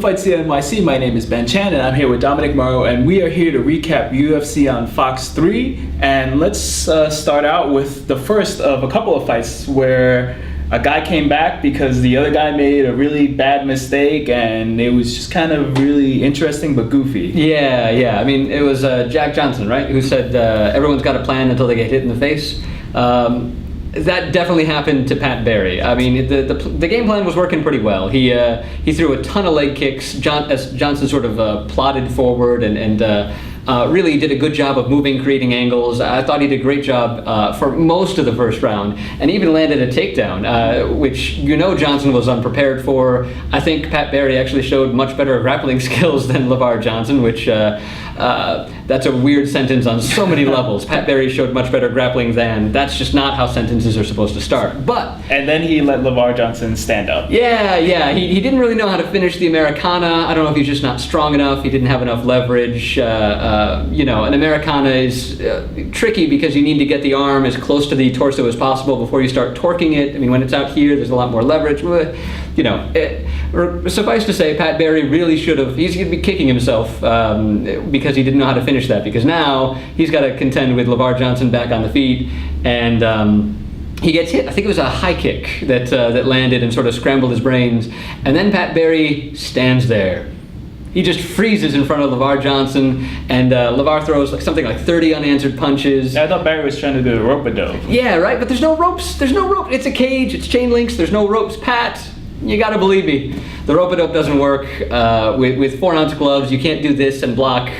FCNYC. My name is Ben Chan, and I'm here with Dominic, Mauro, and we are here to recap UFC on Fox 3. And let's start out with the first of a couple of fights where a guy came back because the other guy made a really bad mistake, and it was just kind of really interesting but goofy. Yeah. I mean, it was Jack Johnson, right, who said everyone's got a plan until they get hit in the face. That definitely happened to Pat Barry. I mean, the game plan was working pretty well. He threw a ton of leg kicks. As Johnson sort of plodded forward and really did a good job of moving, creating angles. I thought he did a great job for most of the first round, and even landed a takedown, which Johnson was unprepared for. I think Pat Barry actually showed much better grappling skills than LeVar Johnson, which that's a weird sentence on so many levels. Pat Barry showed much better grappling than. That's just not how sentences are supposed to start. And then he let LeVar Johnson stand up. Yeah. He didn't really know how to finish the Americana. I don't know if he's just not strong enough. He didn't have enough leverage. An Americana is tricky because you need to get the arm as close to the torso as possible before you start torquing it. I mean, when it's out here, there's a lot more leverage. Suffice to say, Pat Barry really should have. He's going to be kicking himself because he didn't know how to finish that. Because now he's got to contend with LeVar Johnson back on the feet, and he gets hit. I think it was a high kick that landed and sort of scrambled his brains. And then Pat Barry stands there. He just freezes in front of LeVar Johnson, and LeVar throws something like 30 unanswered punches. I thought Barry was trying to do a rope-a-dope. Yeah, right, but there's no ropes. There's no rope. It's a cage. It's chain links. There's no ropes. Pat, you gotta believe me. The rope-a-dope doesn't work. With 4-ounce gloves, you can't do this and block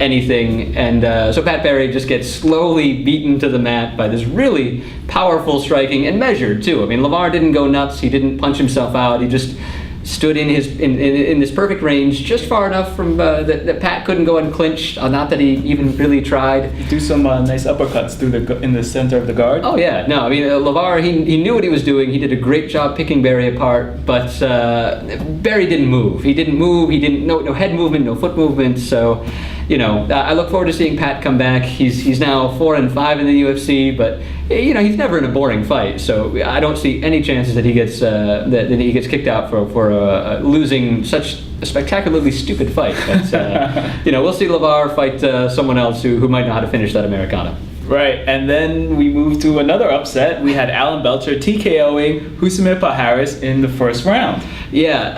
anything. And so Pat Barry just gets slowly beaten to the mat by this really powerful striking, and measured, too. I mean, LeVar didn't go nuts. He didn't punch himself out. He just stood in this perfect range, just far enough from that Pat couldn't go unclinched. Not that he even really tried. Do some nice uppercuts in the center of the guard. Oh yeah, no, I mean LeVar, he knew what he was doing. He did a great job picking Barry apart, but Barry didn't move. He didn't move. He didn't no head movement, no foot movement. So, I look forward to seeing Pat come back. He's now 4-5 in the UFC, but he's never in a boring fight. So I don't see any chances that he gets that he gets kicked out for losing such a spectacularly stupid fight. But we'll see LeVar fight someone else who might know how to finish that Americana. Right, and then we moved to another upset. We had Alan Belcher TKOing Rousimar Palhares in the first round. Yeah,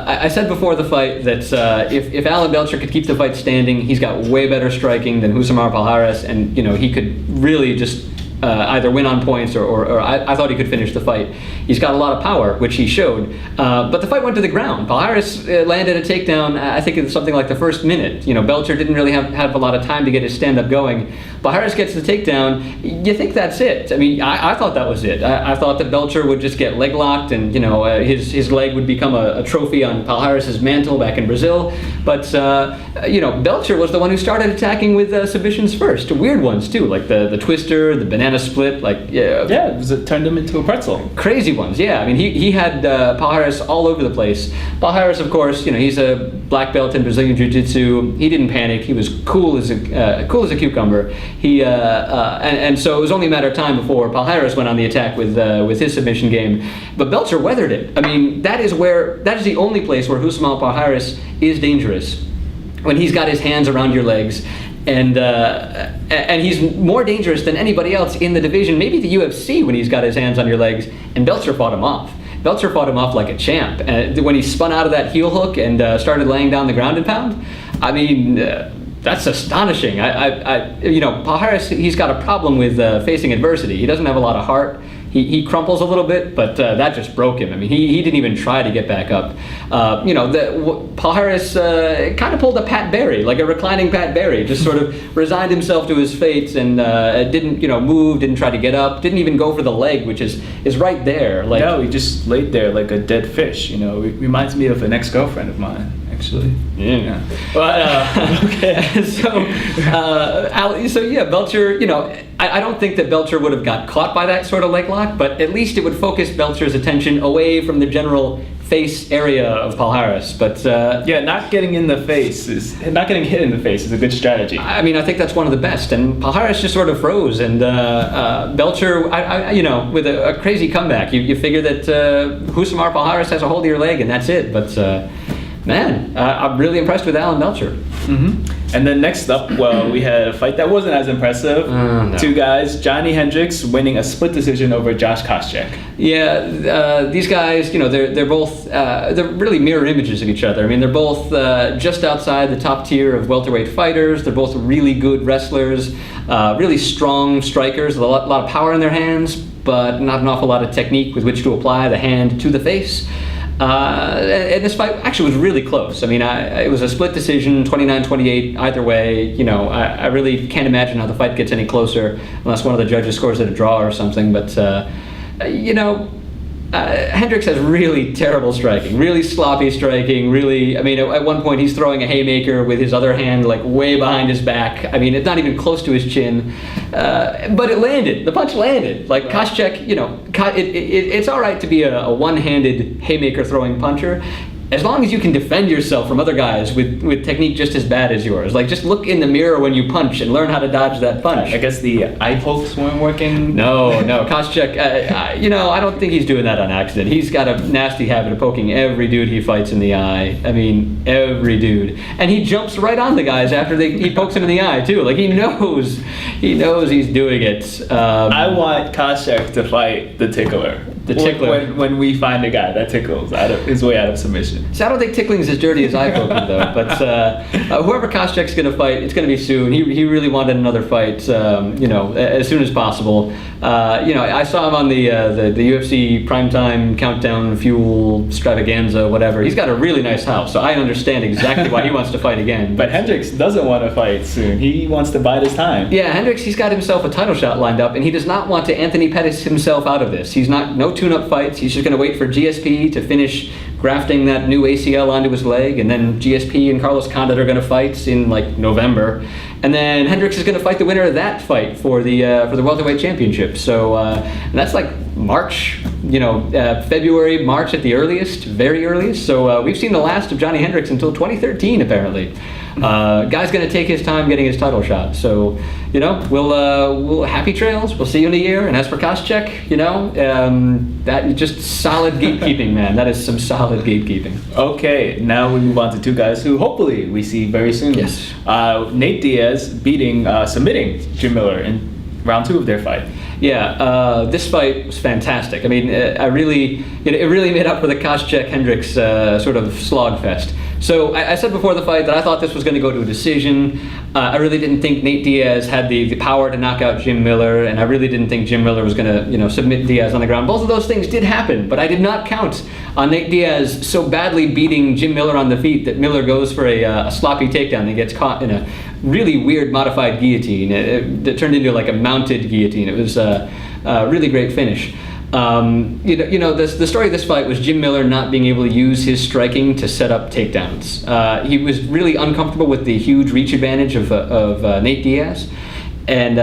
I said before the fight that if Alan Belcher could keep the fight standing, he's got way better striking than Rousimar Palhares, and he could really just either win on points or I thought he could finish the fight. He's got a lot of power, which he showed, but the fight went to the ground. Palhares landed a takedown, I think it's something like the first minute. Belcher didn't really have a lot of time to get his stand-up going. Palhares gets the takedown. You think that's it. I mean, I thought that was it. I thought that Belcher would just get leg locked, and his leg would become a trophy on Palhares' mantle back in Brazil. But Belcher was the one who started attacking with submissions first. Weird ones too, like the twister, the banana split, it turned him into a pretzel. Crazy ones, yeah. I mean, he had Palhares all over the place. Palhares, of course, he's a black belt in Brazilian Jiu-Jitsu. He didn't panic. He was cool as a cucumber. And so it was only a matter of time before Palhares went on the attack with his submission game. But Belcher weathered it. I mean, that is the only place where Rousimar Palhares is dangerous, when he's got his hands around your legs. And he's more dangerous than anybody else in the division, maybe the UFC, when he's got his hands on your legs, and Belcher fought him off. Belcher fought him off like a champ. When he spun out of that heel hook and started laying down the ground and pound, I mean, that's astonishing. Palhares, he's got a problem with facing adversity. He doesn't have a lot of heart. He crumples a little bit, but that just broke him. I mean, he didn't even try to get back up. Palhares kind of pulled a Pat Barry, like a reclining Pat Barry, just sort of resigned himself to his fate and didn't, move, didn't try to get up, didn't even go for the leg, which is right there. No, he just laid there like a dead fish. It reminds me of an ex-girlfriend of mine. Actually, yeah. But okay. So Belcher. I don't think that Belcher would have got caught by that sort of leg lock, but at least it would focus Belcher's attention away from the general face area of Palhares. But not getting hit in the face is a good strategy. I mean, I think that's one of the best. And Palhares just sort of froze, and Belcher, with a crazy comeback, you figure that Rousimar Palhares has a hold of your leg, and that's it. But Man, I'm really impressed with Alan Melcher. And then next up, well, we had a fight that wasn't as impressive. No. Two guys, Johnny Hendricks winning a split decision over Josh Koscheck. Yeah, these guys, they're both they're really mirror images of each other. I mean, they're both just outside the top tier of welterweight fighters. They're both really good wrestlers, really strong strikers, with a lot of power in their hands, but not an awful lot of technique with which to apply the hand to the face. And this fight actually was really close. I mean, it was a split decision, 29-28, either way. I really can't imagine how the fight gets any closer unless one of the judges scores it a draw or something. But, Hendricks has really terrible striking, really sloppy striking, really, I mean, at one point he's throwing a haymaker with his other hand like way behind his back. I mean, it's not even close to his chin, but it landed. The punch landed. Like Koscheck, it's all right to be a one-handed haymaker throwing puncher, as long as you can defend yourself from other guys with technique just as bad as yours. Like, just look in the mirror when you punch and learn how to dodge that punch. I guess the eye pokes weren't working. No, Koscheck, I don't think he's doing that on accident. He's got a nasty habit of poking every dude he fights in the eye. I mean, every dude. And he jumps right on the guys after he pokes him in the eye, too. Like, he knows he's doing it. I want Koscheck to fight the tickler. The tickler. When we find a guy that tickles his way out of submission. So I don't think tickling's as dirty as eye poking, though. But whoever Koscheck's going to fight, it's going to be soon. He really wanted another fight, as soon as possible. I saw him on the UFC primetime countdown fuel extravaganza, whatever. He's got a really nice house, so I understand exactly why he wants to fight again. But Hendricks doesn't want to fight soon. He wants to bide his time. Yeah, Hendricks, he's got himself a title shot lined up, and he does not want to Anthony Pettis himself out of this. He's no tune-up fights. He's just going to wait for GSP to finish grafting that new ACL onto his leg, and then GSP and Carlos Condit are going to fight in like November, and then Hendricks is going to fight the winner of that fight for the welterweight championship. So and that's like March, February, March at the earliest, very earliest. So we've seen the last of Johnny Hendricks until 2013 apparently. Guy's going to take his time getting his title shot. So we'll happy trails. We'll see you in a year. And as for Koscheck, that just solid gatekeeping, man. That is some solid gatekeeping. Okay, now we move on to two guys who hopefully we see very soon. Yes. Nate Diaz submitting Jim Miller in round 2 of their fight. Yeah, this fight was fantastic. I mean, it really made up for the Koscheck-Hendricks sort of slogfest. So I said before the fight that I thought this was going to go to a decision. I really didn't think Nate Diaz had the power to knock out Jim Miller, and I really didn't think Jim Miller was going to submit Diaz on the ground. Both of those things did happen, but I did not count on Nate Diaz so badly beating Jim Miller on the feet that Miller goes for a sloppy takedown and gets caught in a really weird modified guillotine. It turned into like a mounted guillotine. It was a really great finish. The story of this fight was Jim Miller not being able to use his striking to set up takedowns. He was really uncomfortable with the huge reach advantage of Nate Diaz. And,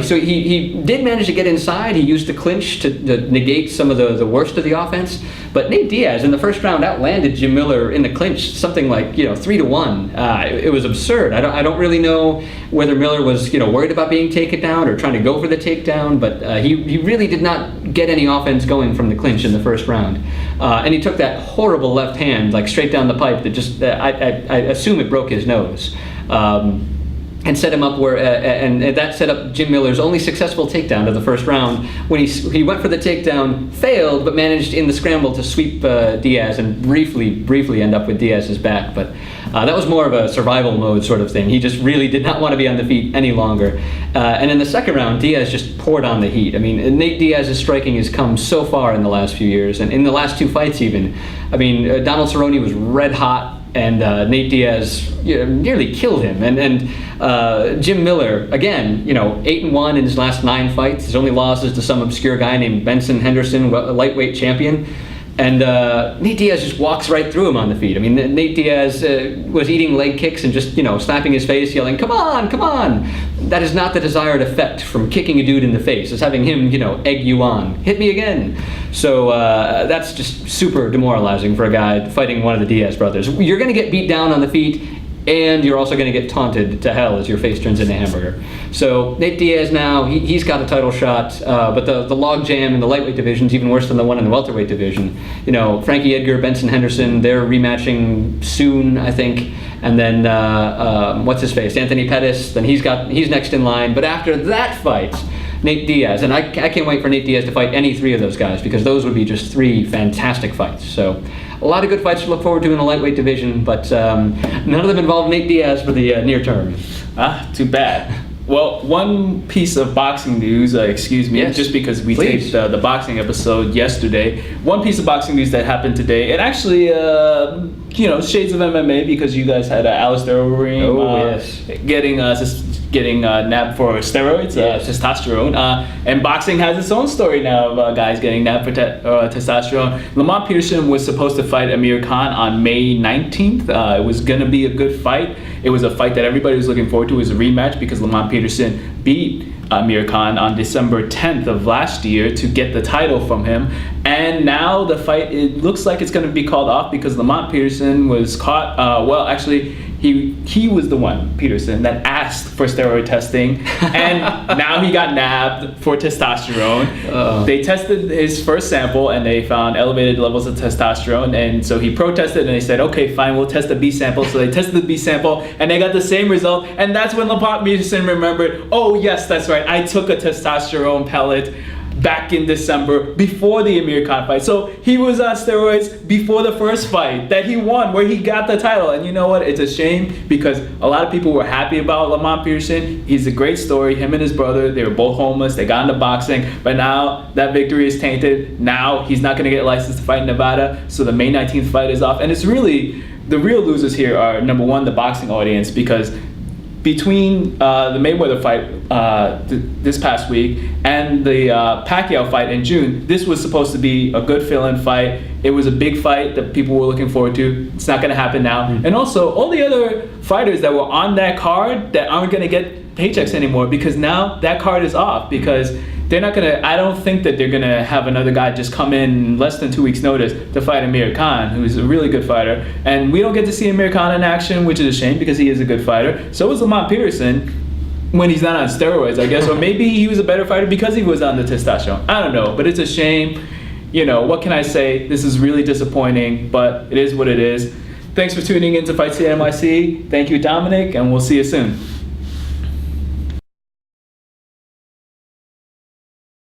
so he did manage to get inside. He used the clinch to negate some of the worst of the offense. But Nate Diaz in the first round outlanded Jim Miller in the clinch, something like 3-1. It was absurd. I don't really know whether Miller was worried about being taken down or trying to go for the takedown, but he really did not get any offense going from the clinch in the first round. And he took that horrible left hand like straight down the pipe that just I assume it broke his nose. And set him up and that set up Jim Miller's only successful takedown of the first round when he went for the takedown, failed, but managed in the scramble to sweep Diaz and briefly end up with Diaz's back. But that was more of a survival mode sort of thing. He just really did not want to be on the feet any longer. And in the second round, Diaz just poured on the heat. I mean, Nate Diaz's striking has come so far in the last few years, and in the llast 2 fights even. I mean, Donald Cerrone was red hot, and Nate Diaz nearly killed him. And Jim Miller, again, 8-1 in his last 9 fights. His only losses to some obscure guy named Benson Henderson, a lightweight champion. And Nate Diaz just walks right through him on the feet. I mean, Nate Diaz was eating leg kicks and just, slapping his face, yelling, "Come on, come on!" That is not the desired effect from kicking a dude in the face. It's having him, egg you on. Hit me again. So that's just super demoralizing for a guy fighting one of the Diaz brothers. You're going to get beat down on the feet and you're also going to get taunted to hell as your face turns into hamburger. So Nate Diaz now, he's got a title shot, but the log jam in the lightweight division is even worse than the one in the welterweight division. You know, Frankie Edgar, Benson Henderson, they're rematching soon, I think. And then what's his face, Anthony Pettis, then he's next in line. But after that fight, Nate Diaz, and I can't wait for Nate Diaz to fight any three of those guys, because those would be just three fantastic fights. So a lot of good fights to look forward to in the lightweight division, but none of them involve Nate Diaz for the near term. Too bad. Well, one piece of boxing news, excuse me, Yes, just because we please. taped the boxing episode yesterday. One piece of boxing news that happened today, and actually, shades of MMA, because you guys had Alistair Overeem getting nabbed for steroids, Yes. testosterone. And boxing has its own story now of guys getting nabbed for testosterone. Lamont Peterson was supposed to fight Amir Khan on May 19th. It was going to be a good fight. It was a fight that everybody was looking forward to. It was a rematch because Lamont Peterson beat Amir Khan on December 10th of last year to get the title from him. And now the fight, it looks like it's going to be called off because Lamont Peterson was caught, he was the one, Peterson, that asked for steroid testing, and now he got nabbed for testosterone. They tested his first sample and they found elevated levels of testosterone, and so he protested and they said, okay, fine, we'll test the B sample. So they tested the B sample and they got the same result, and that's when Lamont Peterson remembered, oh yes, that's right, I took a testosterone pellet back in December before the Amir Khan fight. So he was on steroids before the first fight that he won, where he got the title. And you know what? It's a shame because a lot of people were happy about Lamont Peterson. He's a great story. Him and his brother, they were both homeless. They got into boxing, but now that victory is tainted. Now he's not going to get licensed to fight in Nevada. So the May 19th fight is off. And it's really, the real losers here are, number one, the boxing audience, because between the Mayweather fight this past week and the Pacquiao fight in June, this was supposed to be a good fill-in fight. It was a big fight that people were looking forward to. It's not going to happen now. And also, all the other fighters that were on that card that aren't going to get paychecks anymore, because now that card is off, because they're not going to, I don't think that they're going to have another guy just come in less than 2 weeks notice to fight Amir Khan, who's a really good fighter. And we don't get to see Amir Khan in action, which is a shame because he is a good fighter. So is Lamont Peterson when he's not on steroids, I guess. Or maybe he was a better fighter because he was on the testosterone. I don't know, but it's a shame. You know, what can I say? This is really disappointing, but it is what it is. Thanks for tuning in to FCNYC. Thank you, Dominic, and we'll see you soon.